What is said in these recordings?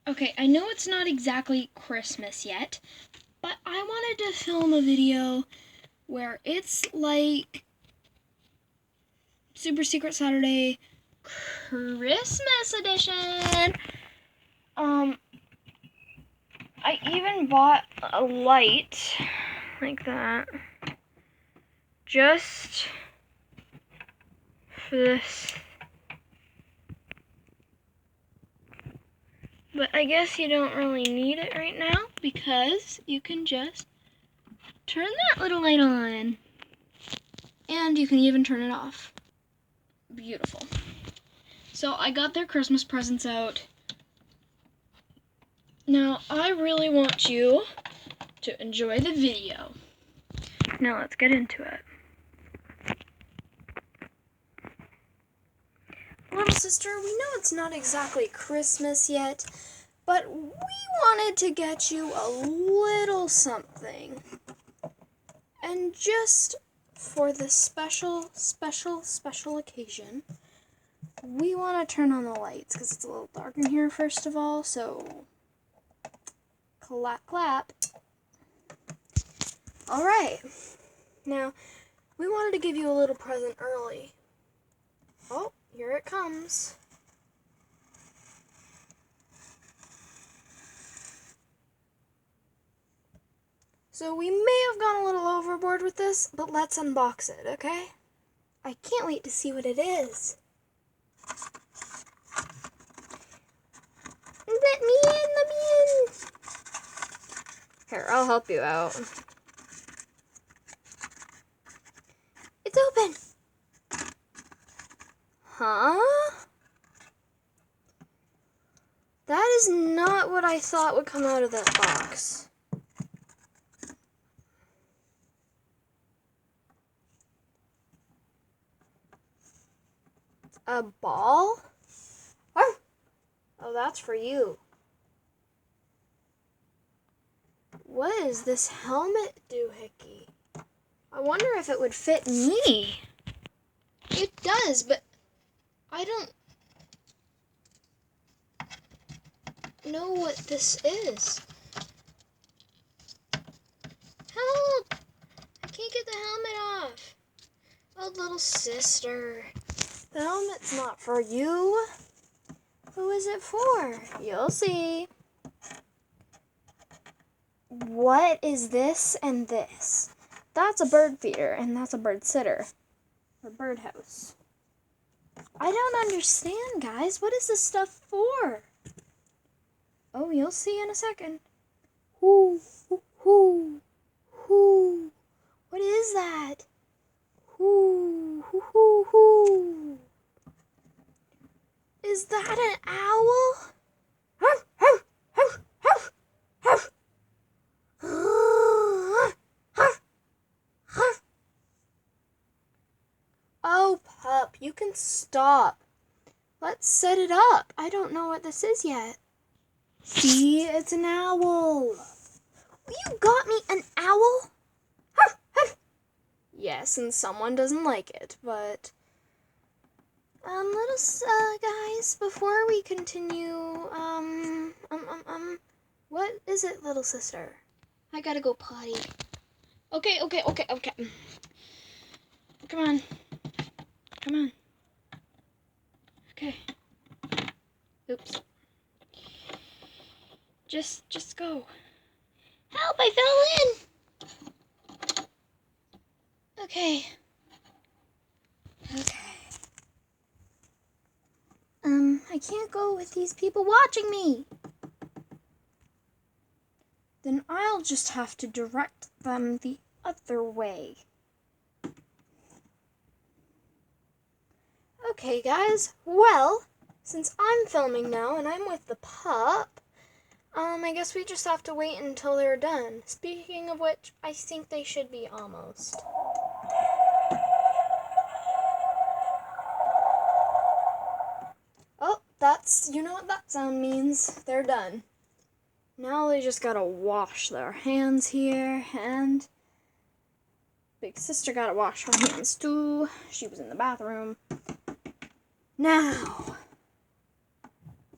Okay, I know it's not exactly Christmas yet, but I wanted to film a video where it's like Super Secret Saturday Christmas edition. I even bought a light like that just for this. But I guess you don't really need it right now because you can just turn that little light on. And you can even turn it off. Beautiful. So I got their Christmas presents out. Now I really want you to enjoy the video. Now let's get into it. Little sister, we know it's not exactly Christmas yet, but we wanted to get you a little something. And just for this special occasion, we want to turn on the lights because it's a little dark in here first of all, so clap, clap. All right. Now, we wanted to give you a little present early. Oh, here it comes. So we may have gone a little overboard with this, but let's unbox it, okay? I can't wait to see what it is. Let me in. Here, I'll help you out. It's open. Huh? That is not what I thought would come out of that box. A ball? Oh, that's for you. What is this helmet doohickey? I wonder if it would fit me. It does, but I don't know what this is. Help! I can't get the helmet off. Oh, little sister. The helmet's not for you. Who is it for? You'll see. What is this and this? That's a bird feeder and that's a bird sitter. Or birdhouse. I don't understand, guys. What is this stuff for? Oh, you'll see in a second. Whoo, whoo, whoo. What is that? Whoo, whoo, whoo, whoo. Is that an owl? Oh, pup, you can stop. Let's set it up. I don't know what this is yet. See, it's an owl. You got me an owl? Yes, and someone doesn't like it, but guys, before we continue, what is it, little sister? I gotta go potty. Okay. Come on. Okay. Oops. Just go. Help, I fell in! Okay. I can't go with these people watching me. Then I'll just have to direct them the other way. Okay, guys. Well, since I'm filming now and I'm with the pup, I guess we just have to wait until they're done. Speaking of which, I think they should be almost. Oh, you know what that sound means. They're done. Now they just gotta wash their hands here, and big sister gotta wash her hands too. She was in the bathroom. Now,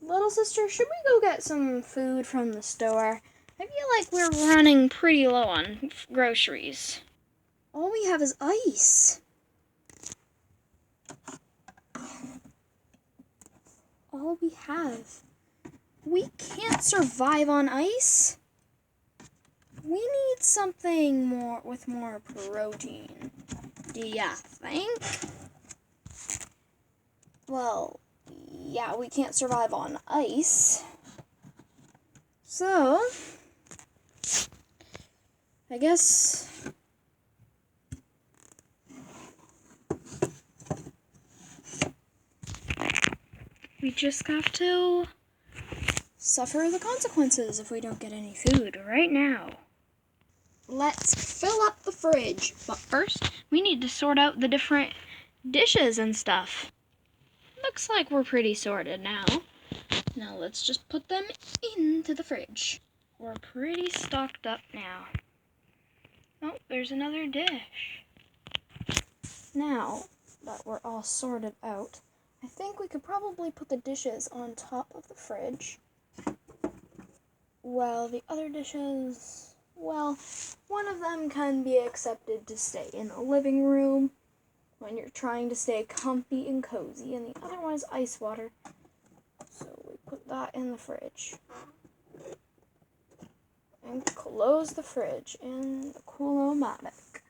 Little sister, should we go get some food from the store? I feel like we're running pretty low on groceries. All we have is ice. All we have. We can't survive on ice. We need something more with more protein. Do ya think? Well, yeah, we can't survive on ice. So, I guess we just have to suffer the consequences if we don't get any food right now. Let's fill up the fridge. But first, we need to sort out the different dishes and stuff. Looks like we're pretty sorted now. Now let's just put them into the fridge. We're pretty stocked up now. Oh, there's another dish. Now that we're all sorted out, I think we could probably put the dishes on top of the fridge. Well, the other dishes, well, one of them can be accepted to stay in the living room when you're trying to stay comfy and cozy, and the other one is ice water. So we put that in the fridge. And close the fridge in the Cool-O-Matic.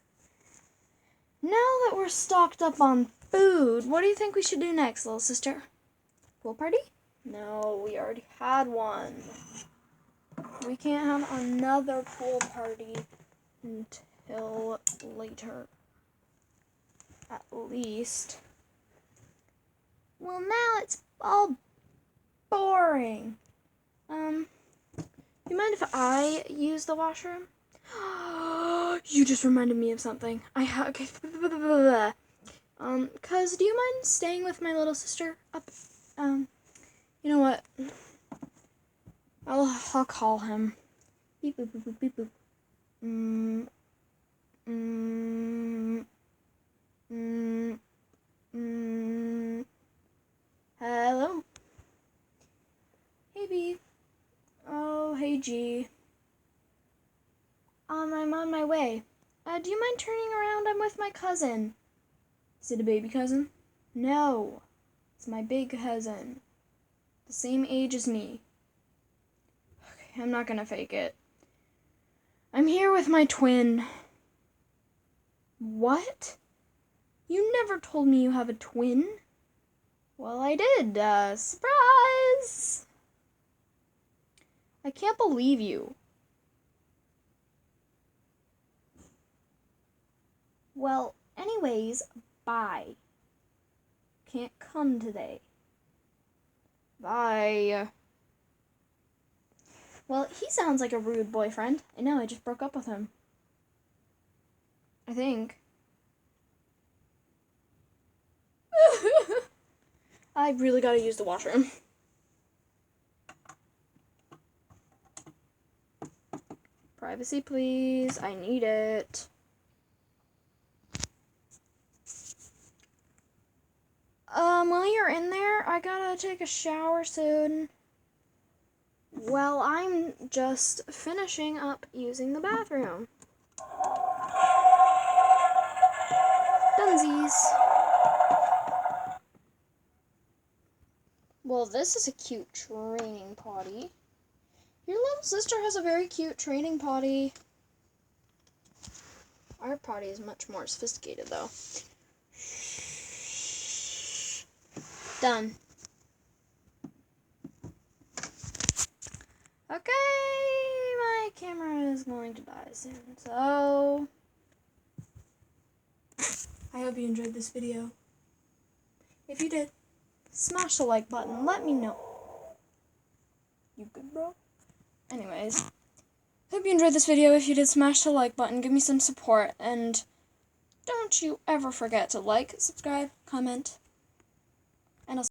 Now that we're stocked up on food, what do you think we should do next, little sister? Pool party? No, we already had one. We can't have another pool party until later. At least. Well, now it's all boring. You mind if I use the washroom? You just reminded me of something. Okay. Cuz do you mind staying with my little sister up? You know what? I'll call him. Beep boop boop boop beep boop. Hello? Hey, B. Oh, hey, G. I'm on my way. Do you mind turning around? I'm with my cousin. Is it a baby cousin? No. It's my big cousin. The same age as me. Okay, I'm not gonna fake it. I'm here with my twin. What? You never told me you have a twin. Well, I did. Surprise! I can't believe you. Well, anyways, bye. Can't come today. Bye. Well, he sounds like a rude boyfriend. I know, I just broke up with him. I think. I really gotta use the washroom. Privacy, please. I need it. While you're in there, I gotta take a shower soon. Well, I'm just finishing up using the bathroom. Dunsies. Well, this is a cute training potty. Your little sister has a very cute training potty. Our potty is much more sophisticated, though. Done. Okay, my camera is going to die soon, so I hope you enjoyed this video. If you did, smash the like button. Let me know. You good, bro? Anyways, hope you enjoyed this video. If you did, smash the like button. Give me some support. And don't you ever forget to like, subscribe, comment,